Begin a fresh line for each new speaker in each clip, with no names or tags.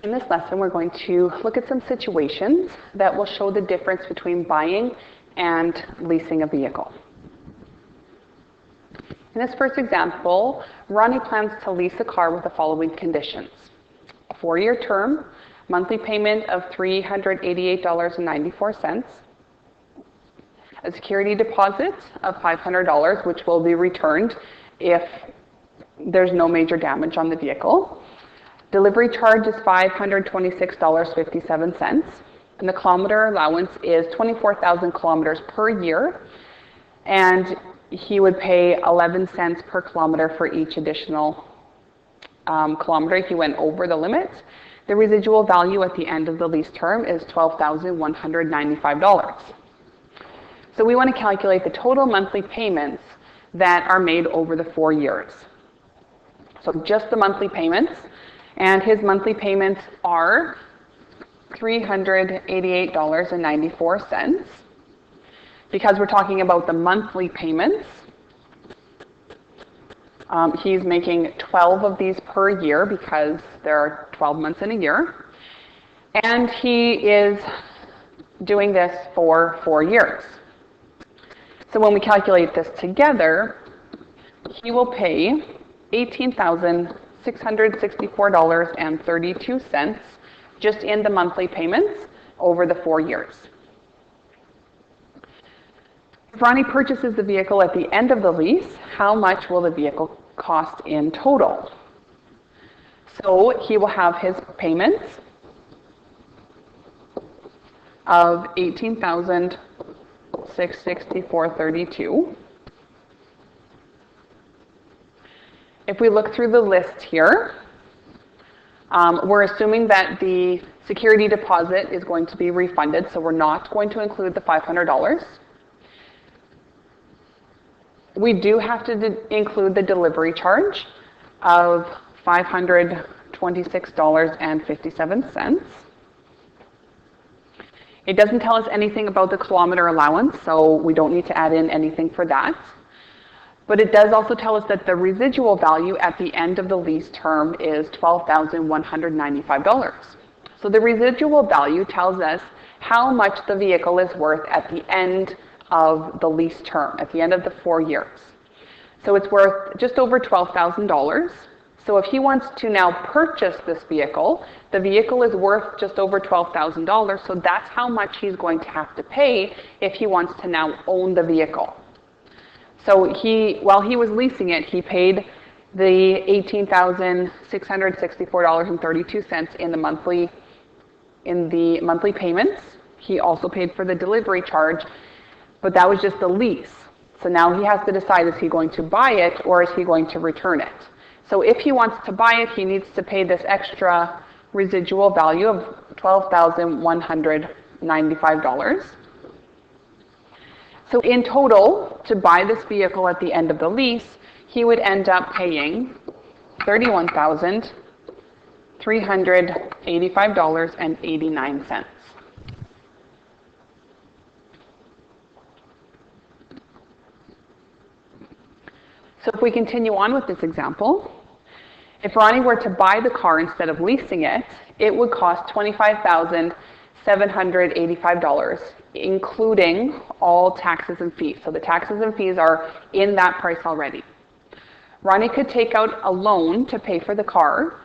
In this lesson, we're going to look at some situations that will show the difference between buying and leasing a vehicle. In this first example, Ronnie plans to lease a car with the following conditions: a 4-year term, monthly payment of $388.94, a security deposit of $500, which will be returned if there's no major damage on the vehicle. Delivery charge is $526.57, and the kilometer allowance is 24,000 kilometers per year, and he would pay 11 cents per kilometer for each additional kilometer he went over the limit. The residual value at the end of the lease term is $12,195. So we want to calculate the total monthly payments that are made over the 4 years. So just the monthly payments, and his monthly payments are $388.94. Because we're talking about the monthly payments, he's making 12 of these per year because there are 12 months in a year. And he is doing this for 4 years. So when we calculate this together, he will pay $18,664.32 just in the monthly payments over the 4 years. If Ronnie purchases the vehicle at the end of the lease, how much will the vehicle cost in total? So he will have his payments of $18,664.32. If we look through the list here, we're assuming that the security deposit is going to be refunded, so we're not going to include the $500. We do have to include the delivery charge of $526.57. It doesn't tell us anything about the kilometer allowance, so we don't need to add in anything for that. But it does also tell us that the residual value at the end of the lease term is $12,195. So the residual value tells us how much the vehicle is worth at the end of the lease term, at the end of the 4 years. So it's worth just over $12,000. So if he wants to now purchase this vehicle, the vehicle is worth just over $12,000, so that's how much he's going to have to pay if he wants to now own the vehicle. So while he was leasing it, he paid the $18,664.32 in the monthly payments. He also paid for the delivery charge, but that was just the lease. So now he has to decide, is he going to buy it or is he going to return it? So if he wants to buy it, he needs to pay this extra residual value of $12,195. So in total, to buy this vehicle at the end of the lease, he would end up paying $31,385.89. So if we continue on with this example, if Ronnie were to buy the car instead of leasing it, it would cost $25,785, including all taxes and fees. So the taxes and fees are in that price already. Ronnie could take out a loan to pay for the car.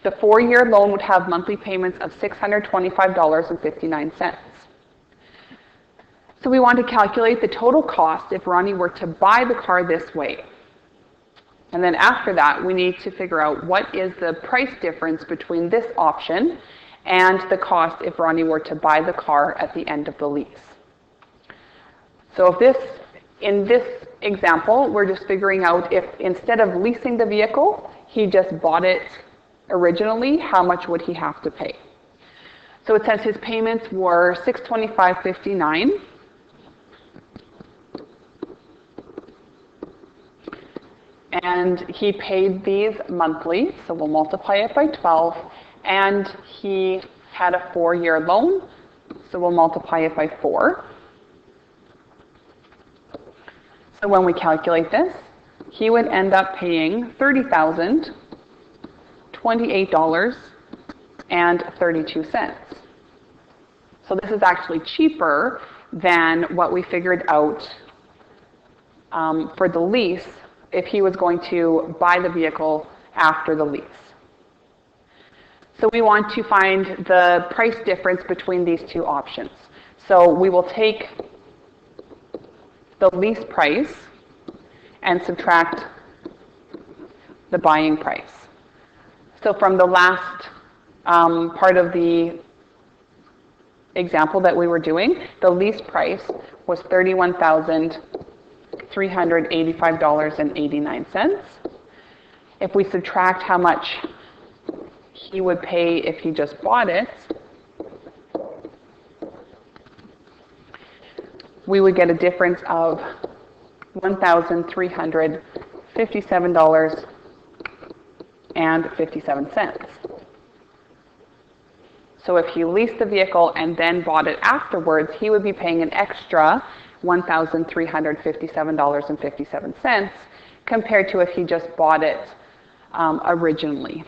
The 4-year loan would have monthly payments of $625.59. So we want to calculate the total cost if Ronnie were to buy the car this way. And then after that, we need to figure out what is the price difference between this option and the cost if Ronnie were to buy the car at the end of the lease. So in this example, we're just figuring out if instead of leasing the vehicle, he just bought it originally, how much would he have to pay? So it says his payments were $625.59. And he paid these monthly, so we'll multiply it by 12, and he had a 4-year loan, so we'll multiply it by 4. So when we calculate this, he would end up paying $30,028 So this is actually cheaper than what we figured out for the lease if he was going to buy the vehicle after the lease. So we want to find the price difference between these two options. So we will take the lease price and subtract the buying price. So from the last part of the example that we were doing, the lease price was $31,385.89. If we subtract how much he would pay if he just bought it, we would get a difference of $1,357.57. So if he leased the vehicle and then bought it afterwards, he would be paying an extra $1,357.57 compared to if he just bought it originally.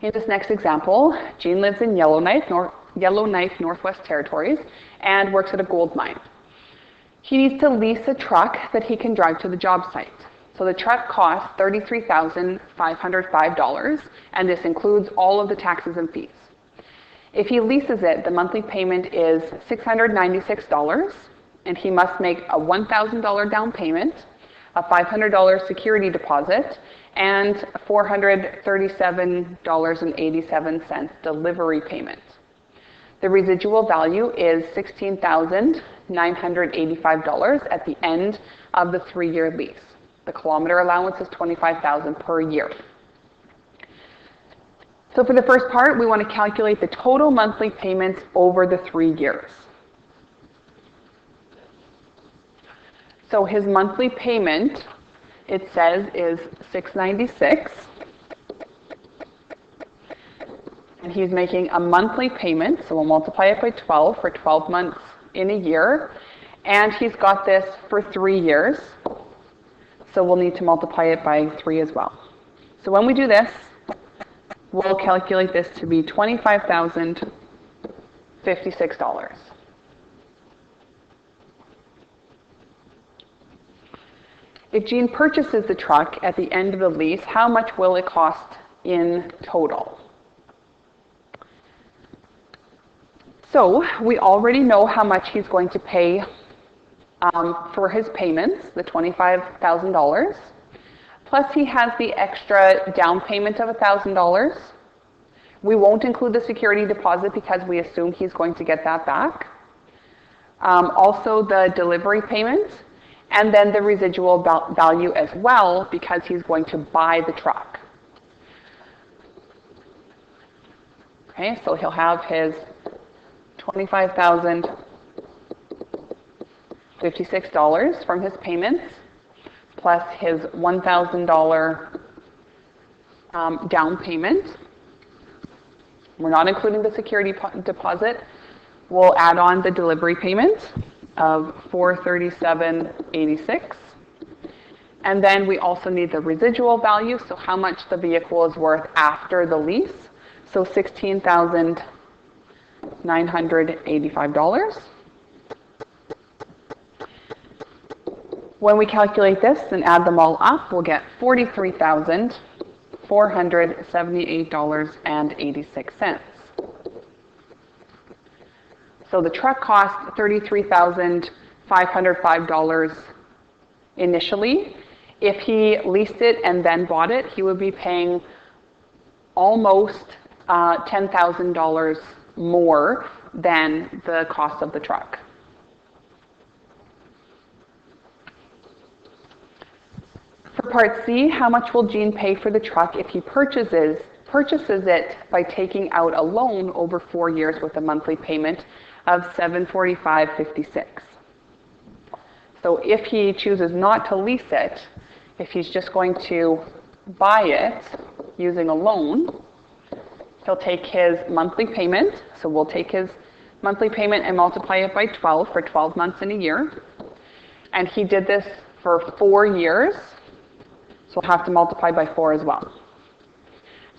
In this next example, Gene lives in Yellowknife, Northwest Territories, and works at a gold mine. He needs to lease a truck that he can drive to the job site. So the truck costs $33,505, and this includes all of the taxes and fees. If he leases it, the monthly payment is $696, and he must make a $1,000 down payment, a $500 security deposit, and $437.87 delivery payment. The residual value is $16,985 at the end of the 3-year lease. The kilometer allowance is $25,000 per year. So for the first part, we want to calculate the total monthly payments over the 3 years. So his monthly payment, it says, is $696. And he's making a monthly payment, so we'll multiply it by 12 for 12 months in a year. And he's got this for 3 years, so we'll need to multiply it by 3 as well. So when we do this, we'll calculate this to be $25,056. If Gene purchases the truck at the end of the lease, how much will it cost in total? So we already know how much he's going to pay for his payments, the $25,000. Plus he has the extra down payment of $1,000. We won't include the security deposit because we assume he's going to get that back. Also the delivery payment, and then the residual value as well because he's going to buy the truck. Okay, so he'll have his $25,056 from his payments, plus his $1,000 down payment. We're not including the security deposit. We'll add on the delivery payment of $437.86. And then we also need the residual value, so how much the vehicle is worth after the lease. So $16,985. When we calculate this and add them all up, we'll get $43,478.86. So the truck cost $33,505 initially. If he leased it and then bought it, he would be paying almost $10,000 more than the cost of the truck. For part C, how much will Gene pay for the truck if he purchases it by taking out a loan over 4 years with a monthly payment of $745.56? So if he chooses not to lease it, if he's just going to buy it using a loan, he'll take his monthly payment. So we'll take his monthly payment and multiply it by 12 for 12 months in a year. And he did this for 4 years. So we'll have to multiply by 4 as well.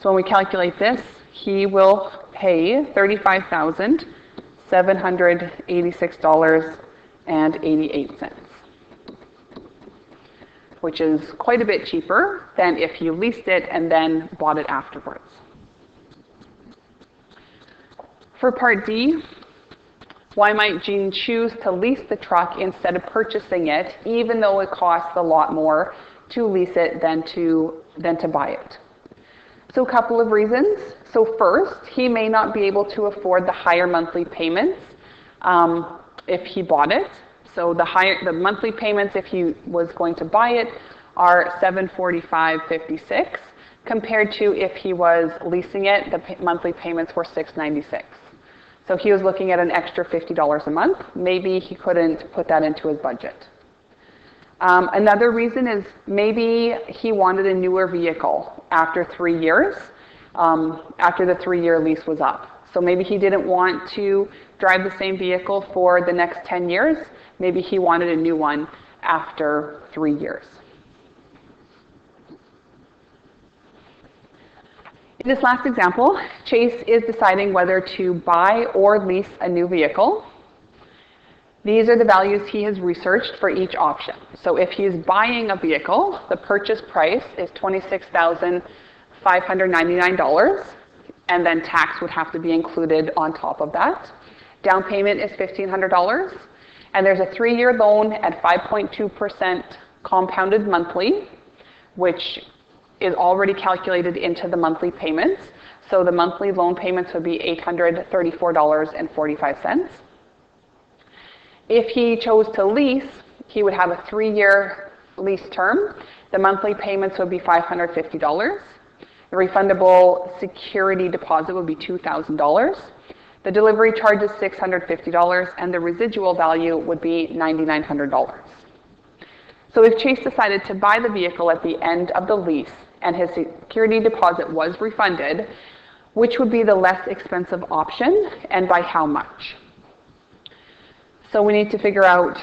So when we calculate this, he will pay $35,786.88, which is quite a bit cheaper than if you leased it and then bought it afterwards. For Part D, why might Jean choose to lease the truck instead of purchasing it, even though it costs a lot more to lease it than to buy it? So a couple of reasons. So first, he may not be able to afford the higher monthly payments if he bought it. So the monthly payments, if he was going to buy it, are $745.56, compared to if he was leasing it, the monthly payments were $696. So he was looking at an extra $50 a month. Maybe he couldn't put that into his budget. Another reason is maybe he wanted a newer vehicle after 3 years, after the 3-year lease was up. So maybe he didn't want to drive the same vehicle for the next 10 years. Maybe he wanted a new one after 3 years. In this last example, Chase is deciding whether to buy or lease a new vehicle. These are the values he has researched for each option. So if he's buying a vehicle, the purchase price is $26,599, and then tax would have to be included on top of that. Down payment is $1,500, and there's a 3-year loan at 5.2% compounded monthly, which is already calculated into the monthly payments. So the monthly loan payments would be $834.45. If he chose to lease, he would have a 3-year lease term. The monthly payments would be $550. The refundable security deposit would be $2,000. The delivery charge is $650, and the residual value would be $9,900. So if Chase decided to buy the vehicle at the end of the lease and his security deposit was refunded, which would be the less expensive option, and by how much? So we need to figure out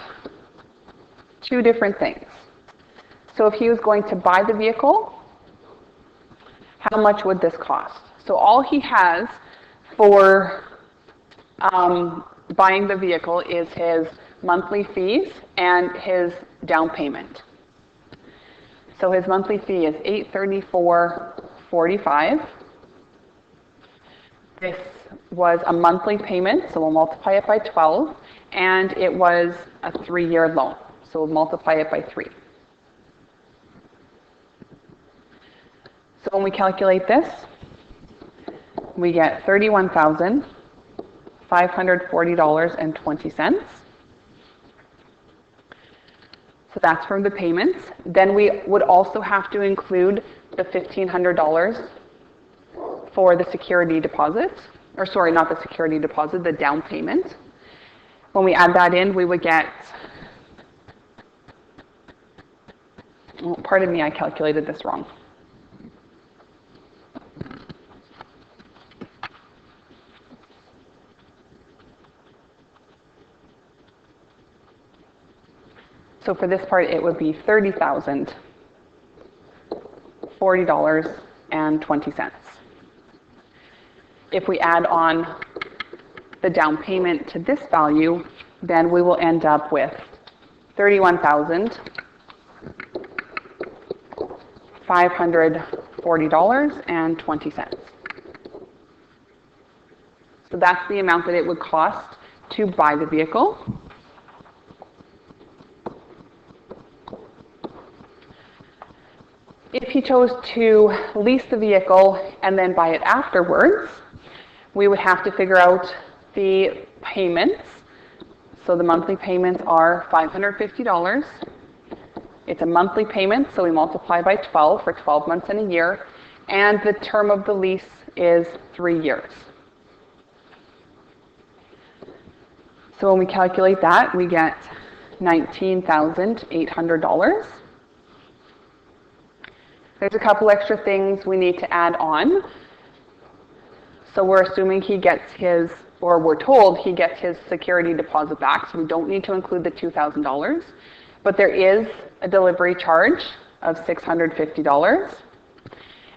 2 different things. So if he was going to buy the vehicle, how much would this cost? So all he has for buying the vehicle is his monthly fees and his down payment. So his monthly fee is $834.45. This was a monthly payment, so we'll multiply it by 12, and it was a 3-year loan, so we'll multiply it by 3. So when we calculate this, we get $31,540.20. So that's from the payments. Then we would also have to include the $1,500 for the security deposit, or sorry, not the security deposit, the down payment. When we add that in, we would get, well, pardon me, I calculated this wrong. So for this part, it would be $30,040.20. If we add on the down payment to this value, then we will end up with $31,540.20. So that's the amount that it would cost to buy the vehicle. If he chose to lease the vehicle and then buy it afterwards, we would have to figure out the payments. So the monthly payments are $550. It's a monthly payment, so we multiply by 12 for 12 months in a year, and the term of the lease is 3 years. So when we calculate that, we get $19,800. There's a couple extra things we need to add on. So we're assuming he gets his, or we're told he gets his security deposit back, so we don't need to include the $2,000. But there is a delivery charge of $650.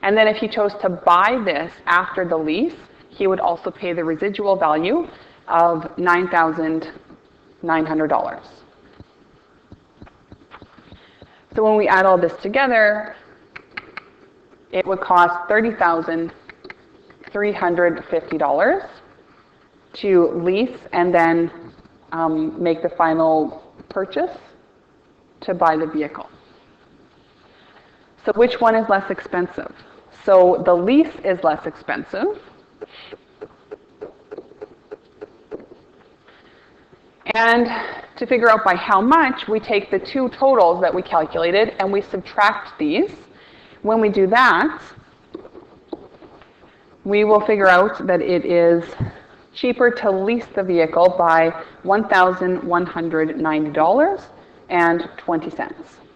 And then if he chose to buy this after the lease, he would also pay the residual value of $9,900. So when we add all this together, it would cost $30,350 to lease and then make the final purchase to buy the vehicle. So which one is less expensive? So the lease is less expensive. And to figure out by how much, we take the two totals that we calculated and we subtract these. When we do that, we will figure out that it is cheaper to lease the vehicle by $1,190.20.